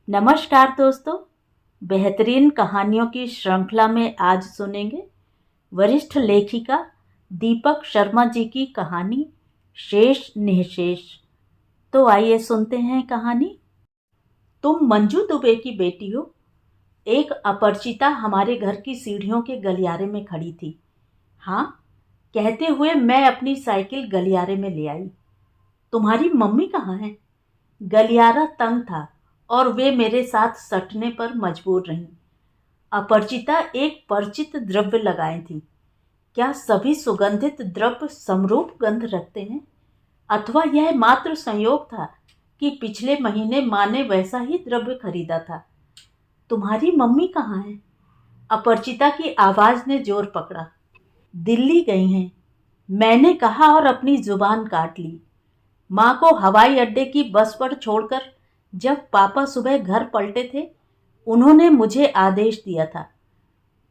नमस्कार दोस्तों। बेहतरीन कहानियों की श्रृंखला में आज सुनेंगे वरिष्ठ लेखिका दीपक शर्मा जी की कहानी शेष निःशेष। तो आइए सुनते हैं कहानी। तुम मंजू दुबे की बेटी हो। एक अपरिचिता हमारे घर की सीढ़ियों के गलियारे में खड़ी थी। हाँ, कहते हुए मैं अपनी साइकिल गलियारे में ले आई। तुम्हारी मम्मी कहाँ है? गलियारा तंग था और वे मेरे साथ सटने पर मजबूर रहीं। अपरिचिता एक परिचित द्रव्य लगाई थी। क्या सभी सुगंधित द्रव्य समरूप गंध रखते हैं, अथवा यह मात्र संयोग था कि पिछले महीने माँ ने वैसा ही द्रव्य खरीदा था? तुम्हारी मम्मी कहाँ है? अपरिचिता की आवाज ने जोर पकड़ा। दिल्ली गई हैं, मैंने कहा और अपनी जुबान काट ली। माँ को हवाई अड्डे की बस पर छोड़कर जब पापा सुबह घर पलटे थे, उन्होंने मुझे आदेश दिया था।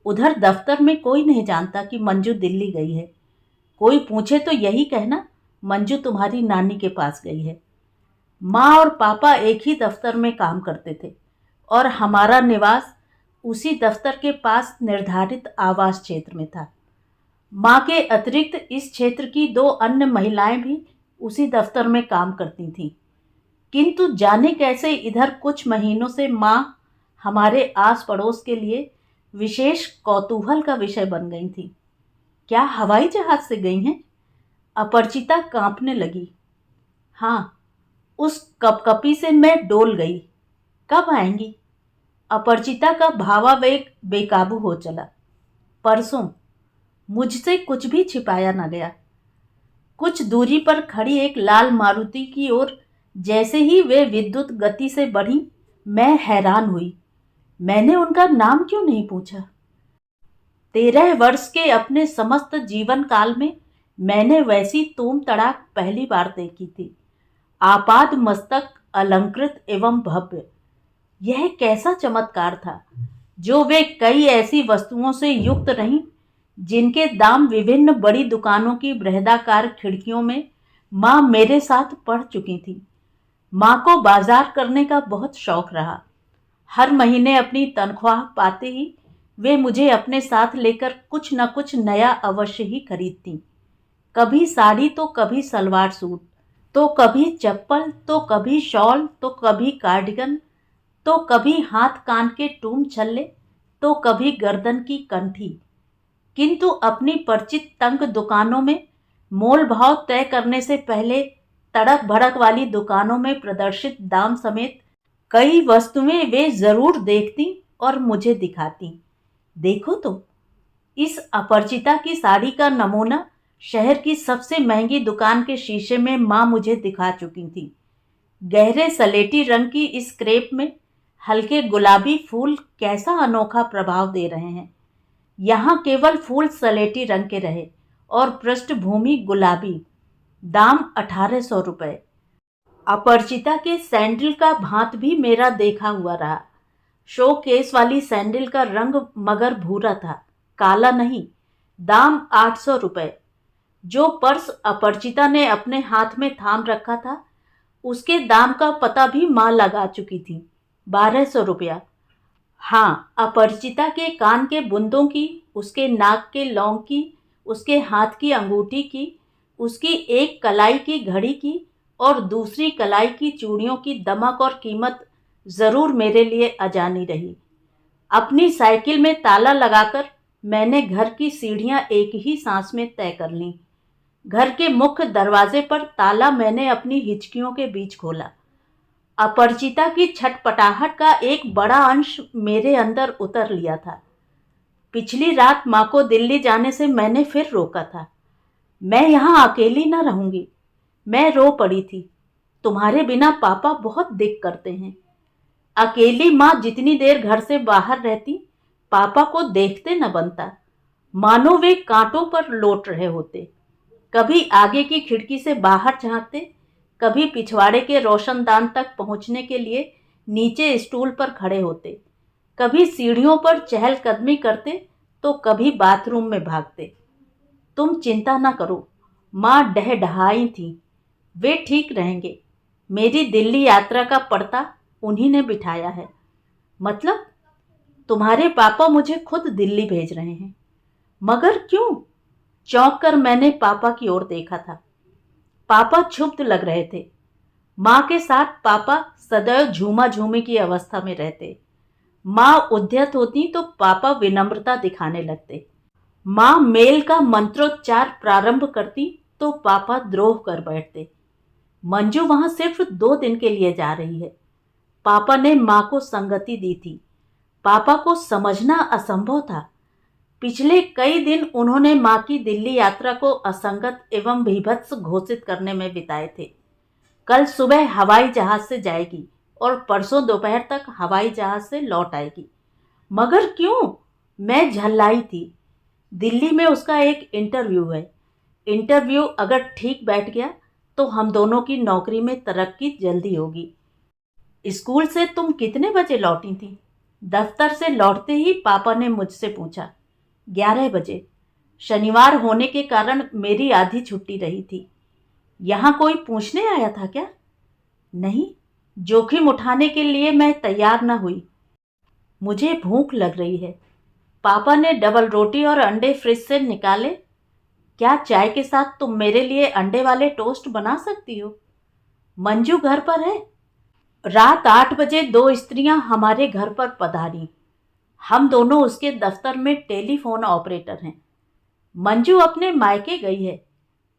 उधर दफ्तर में कोई नहीं जानता कि मंजू दिल्ली गई है। कोई पूछे तो यही कहना, मंजू तुम्हारी नानी के पास गई है। माँ और पापा एक ही दफ्तर में काम करते थे और हमारा निवास उसी दफ्तर के पास निर्धारित आवास क्षेत्र में था। माँ के अतिरिक्त इस क्षेत्र की 2 अन्य महिलाएं भी उसी दफ्तर में काम करती थीं। किंतु जाने कैसे इधर कुछ महीनों से माँ हमारे आस पड़ोस के लिए विशेष कौतूहल का विषय बन गई थी। क्या हवाई जहाज से गई हैं? अपरिचिता कांपने लगी। हाँ, उस कपकपी से मैं डोल गई। कब आएंगी? अपरिचिता का भावावेग बेकाबू हो चला। परसों। मुझसे कुछ भी छिपाया न गया। कुछ दूरी पर खड़ी एक लाल मारुति की ओर जैसे ही वे विद्युत गति से बढ़ी, मैं हैरान हुई। मैंने उनका नाम क्यों नहीं पूछा? 13 वर्ष के अपने समस्त जीवन काल में मैंने वैसी तूम तड़ाक पहली बार देखी थी। आपाद मस्तक, अलंकृत एवं भव्य। यह कैसा चमत्कार था जो वे कई ऐसी वस्तुओं से युक्त रहीं जिनके दाम विभिन्न बड़ी दुकानों की बृहदाकार खिड़कियों में माँ मेरे साथ पढ़ चुकी थी। माँ को बाजार करने का बहुत शौक रहा। हर महीने अपनी तनख्वाह पाते ही वे मुझे अपने साथ लेकर कुछ न कुछ नया अवश्य ही खरीदती। कभी साड़ी तो कभी सलवार सूट, तो कभी चप्पल, तो कभी शॉल, तो कभी कार्डिगन, तो कभी हाथ कान के टूम छल्ले, तो कभी गर्दन की कंठी। किंतु अपनी परिचित तंग दुकानों में मोल भाव तय करने से पहले तड़क भड़क वाली दुकानों में प्रदर्शित दाम समेत कई वस्तुएं वे जरूर देखती और मुझे दिखाती। देखो तो, इस अपरिचिता की साड़ी का नमूना शहर की सबसे महंगी दुकान के शीशे में माँ मुझे दिखा चुकी थी। गहरे सलेटी रंग की इस क्रेप में हल्के गुलाबी फूल कैसा अनोखा प्रभाव दे रहे हैं। यहाँ केवल फूल सलेटी रंग के रहे और पृष्ठभूमि गुलाबी। दाम 1800 रुपये। अपरिचिता के सैंडल का भांत भी मेरा देखा हुआ रहा। शो केस वाली सैंडल का रंग मगर भूरा था, काला नहीं। दाम 800 रुपये। जो पर्स अपरिचिता ने अपने हाथ में थाम रखा था, उसके दाम का पता भी माँ लगा चुकी थी। 1200 रुपया। हाँ, अपरिचिता के कान के बुंदों की, उसके नाक के लौंग की, उसके हाथ की अंगूठी की, उसकी एक कलाई की घड़ी की और दूसरी कलाई की चूड़ियों की दमक और कीमत जरूर मेरे लिए अजानी रही। अपनी साइकिल में ताला लगाकर मैंने घर की सीढ़ियां एक ही सांस में तय कर लीं। घर के मुख्य दरवाजे पर ताला मैंने अपनी हिचकियों के बीच खोला। अपरिचिता की छटपटाहट का एक बड़ा अंश मेरे अंदर उतर लिया था। पिछली रात माँ को दिल्ली जाने से मैंने फिर रोका था। मैं यहाँ अकेली न रहूंगी। मैं रो पड़ी थी। तुम्हारे बिना पापा बहुत दिक करते हैं। अकेली माँ जितनी देर घर से बाहर रहती, पापा को देखते न बनता, मानो वे कांटों पर लौट रहे होते। कभी आगे की खिड़की से बाहर झांकते, कभी पिछवाड़े के रोशनदान तक पहुंचने के लिए नीचे स्टूल पर खड़े होते, कभी सीढ़ियों पर चहलकदमी करते तो कभी बाथरूम में भागते। तुम चिंता न करो, माँ डहढहाई थी। वे ठीक रहेंगे। मेरी दिल्ली यात्रा का पड़ता उन्हीं ने बिठाया है। मतलब तुम्हारे पापा मुझे खुद दिल्ली भेज रहे हैं? मगर क्यों? चौंक कर मैंने पापा की ओर देखा था। पापा क्षुब्ध लग रहे थे। माँ के साथ पापा सदैव झूमा झूमी की अवस्था में रहते। माँ उद्यत होती तो पापा विनम्रता दिखाने लगते। माँ मेल का मंत्रोच्चार प्रारंभ करती तो पापा द्रोह कर बैठते। मंजू वहां सिर्फ 2 दिन के लिए जा रही है। पापा ने माँ को संगति दी थी। पापा को समझना असंभव था। पिछले कई दिन उन्होंने माँ की दिल्ली यात्रा को असंगत एवं भीभत्स घोषित करने में बिताए थे। कल सुबह हवाई जहाज से जाएगी और परसों दोपहर तक हवाई जहाज से लौट आएगी। मगर क्यों? मैं झल्लाई थी। दिल्ली में उसका एक इंटरव्यू है। इंटरव्यू अगर ठीक बैठ गया तो हम दोनों की नौकरी में तरक्की जल्दी होगी। स्कूल से तुम कितने बजे लौटी थी? दफ्तर से लौटते ही पापा ने मुझसे पूछा। 11 बजे। शनिवार होने के कारण मेरी आधी छुट्टी रही थी। यहाँ कोई पूछने आया था क्या? नहीं, जोखिम उठाने के लिए मैं तैयार न हुई। मुझे भूख लग रही है। पापा ने डबल रोटी और अंडे फ्रिज से निकाले। क्या चाय के साथ तुम मेरे लिए अंडे वाले टोस्ट बना सकती हो? मंजू घर पर है? रात 8 बजे 2 स्त्रियां हमारे घर पर पधारी। हम दोनों उसके दफ्तर में टेलीफोन ऑपरेटर हैं। मंजू अपने मायके गई है।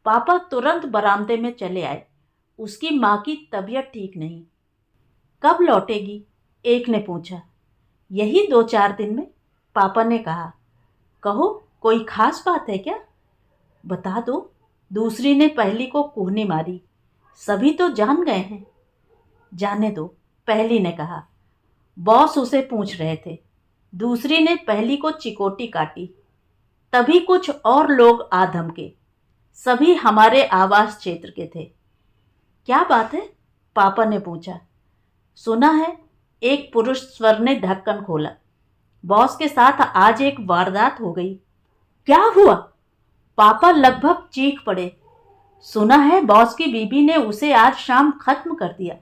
पापा तुरंत बरामदे में चले आए। उसकी माँ की तबीयत ठीक नहीं। कब लौटेगी? एक ने पूछा। यही 2-4 दिन में, पापा ने कहा। कहो, कोई खास बात है क्या? बता दो, दूसरी ने पहली को कूहनी मारी। सभी तो जान गए हैं। जाने दो, पहली ने कहा। बॉस उसे पूछ रहे थे। दूसरी ने पहली को चिकोटी काटी। तभी कुछ और लोग आ धमके। सभी हमारे आवास क्षेत्र के थे। क्या बात है? पापा ने पूछा। सुना है, एक पुरुष स्वर ने ढक्कन खोला। बॉस के साथ आज एक वारदात हो गई। क्या हुआ? पापा लगभग चीख पड़े। सुना है बॉस की बीबी ने उसे आज शाम खत्म कर दिया।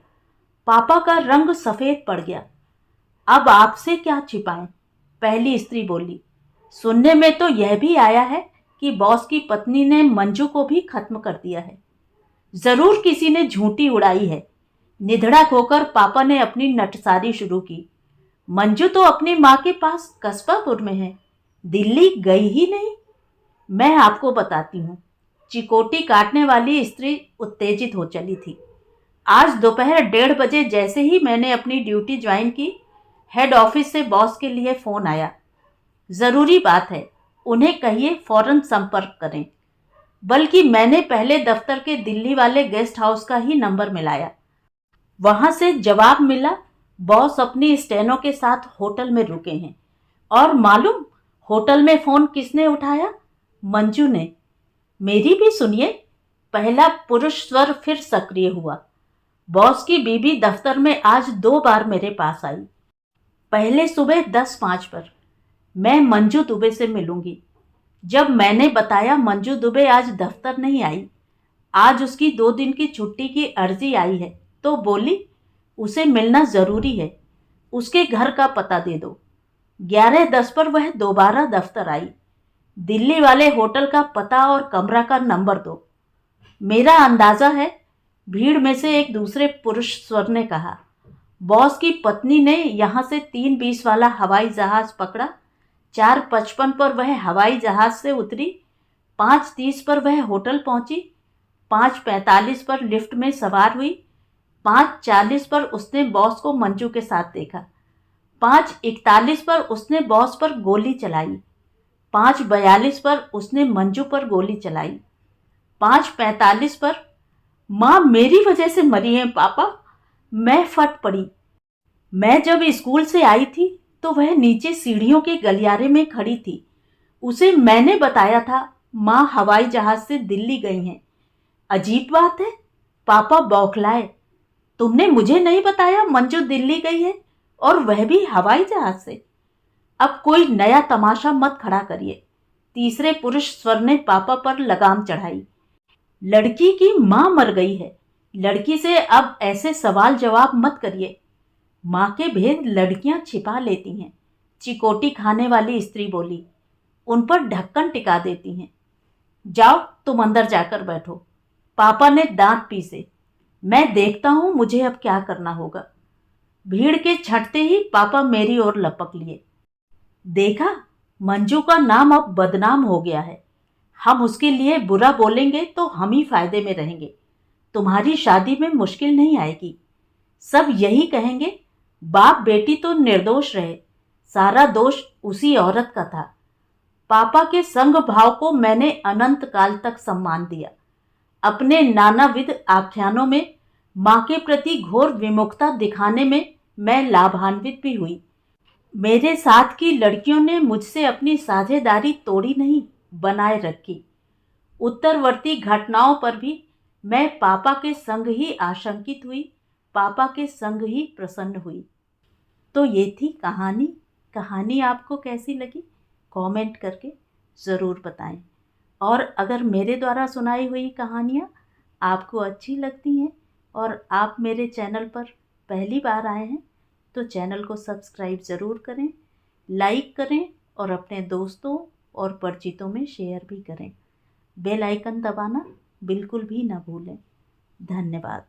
पापा का रंग सफेद पड़ गया। अब आपसे क्या छिपाएं? पहली स्त्री बोली। सुनने में तो यह भी आया है कि बॉस की पत्नी ने मंजू को भी खत्म कर दिया है। जरूर किसी ने झूठी उड़ाई है। निधड़क होकर पापा ने अपनी नटसारी शुरू की। मंजू तो अपनी माँ के पास कस्बापुर में है, दिल्ली गई ही नहीं। मैं आपको बताती हूँ। चिकोटी काटने वाली स्त्री उत्तेजित हो चली थी। आज दोपहर 1:30 बजे जैसे ही मैंने अपनी ड्यूटी ज्वाइन की, हेड ऑफिस से बॉस के लिए फ़ोन आया। ज़रूरी बात है, उन्हें कहिए फ़ौरन संपर्क करें। बल्कि मैंने पहले दफ्तर के दिल्ली वाले गेस्ट हाउस का ही नंबर मिलाया। वहाँ से जवाब मिला, बॉस अपनी स्टेनो के साथ होटल में रुके हैं। और मालूम होटल में फ़ोन किसने उठाया? मंजू ने। मेरी भी सुनिए। पहला पुरुष स्वर फिर सक्रिय हुआ। बॉस की बीबी दफ्तर में आज 2 बार मेरे पास आई। पहले सुबह 10:05 पर। मैं मंजू दुबे से मिलूंगी। जब मैंने बताया मंजू दुबे आज दफ्तर नहीं आई, आज उसकी 2 दिन की छुट्टी की अर्जी आई है, तो बोली उसे मिलना ज़रूरी है, उसके घर का पता दे दो। 11:10 पर वह दोबारा दफ्तर आई। दिल्ली वाले होटल का पता और कमरा का नंबर दो। मेरा अंदाज़ा है, भीड़ में से एक दूसरे पुरुष स्वर ने कहा। बॉस की पत्नी ने यहाँ से 3:20 वाला हवाई जहाज़ पकड़ा। 4:55 पर वह हवाई जहाज़ से उतरी। 5:30 पर वह होटल पहुँची। 5:45 पर लिफ्ट में सवार हुई। 5:40 पर उसने बॉस को मंजू के साथ देखा। 5:41 पर उसने बॉस पर गोली चलाई। 5:42 पर उसने मंजू पर गोली चलाई। 5:45 पर माँ मेरी वजह से मरी है पापा। मैं फट पड़ी। मैं जब स्कूल से आई थी तो वह नीचे सीढ़ियों के गलियारे में खड़ी थी। उसे मैंने बताया था माँ हवाई जहाज से दिल्ली गई हैं। अजीब बात है, पापा बौखलाए। तुमने मुझे नहीं बताया मंजू दिल्ली गई है, और वह भी हवाई जहाज से। अब कोई नया तमाशा मत खड़ा करिए। तीसरे पुरुष स्वर ने पापा पर लगाम चढ़ाई। लड़की की माँ मर गई है। लड़की से अब ऐसे सवाल जवाब मत करिए। माँ के भेद लड़कियां छिपा लेती हैं, चिकोटी खाने वाली स्त्री बोली। उन पर ढक्कन टिका देती हैं। जाओ तुम अंदर जाकर बैठो। पापा ने दांत पीसे। मैं देखता हूं मुझे अब क्या करना होगा। भीड़ के छंटते ही पापा मेरी ओर लपक लिए। देखा, मंजू का नाम अब बदनाम हो गया है। हम उसके लिए बुरा बोलेंगे तो हम ही फायदे में रहेंगे। तुम्हारी शादी में मुश्किल नहीं आएगी। सब यही कहेंगे, बाप बेटी तो निर्दोष रहे, सारा दोष उसी औरत का था। पापा के संग भाव को मैंने अनंत काल तक सम्मान दिया। अपने नानाविध आख्यानों में माँ के प्रति घोर विमुखता दिखाने में मैं लाभान्वित भी हुई। मेरे साथ की लड़कियों ने मुझसे अपनी साझेदारी तोड़ी नहीं, बनाए रखी। उत्तरवर्ती घटनाओं पर भी मैं पापा के संग ही आशंकित हुई, पापा के संग ही प्रसन्न हुई। तो ये थी कहानी। कहानी आपको कैसी लगी कमेंट करके ज़रूर बताएं। और अगर मेरे द्वारा सुनाई हुई कहानियाँ आपको अच्छी लगती हैं और आप मेरे चैनल पर पहली बार आए हैं तो चैनल को सब्सक्राइब ज़रूर करें, लाइक करें और अपने दोस्तों और परिचितों में शेयर भी करें। बेल आइकन दबाना बिल्कुल भी ना भूलें। धन्यवाद।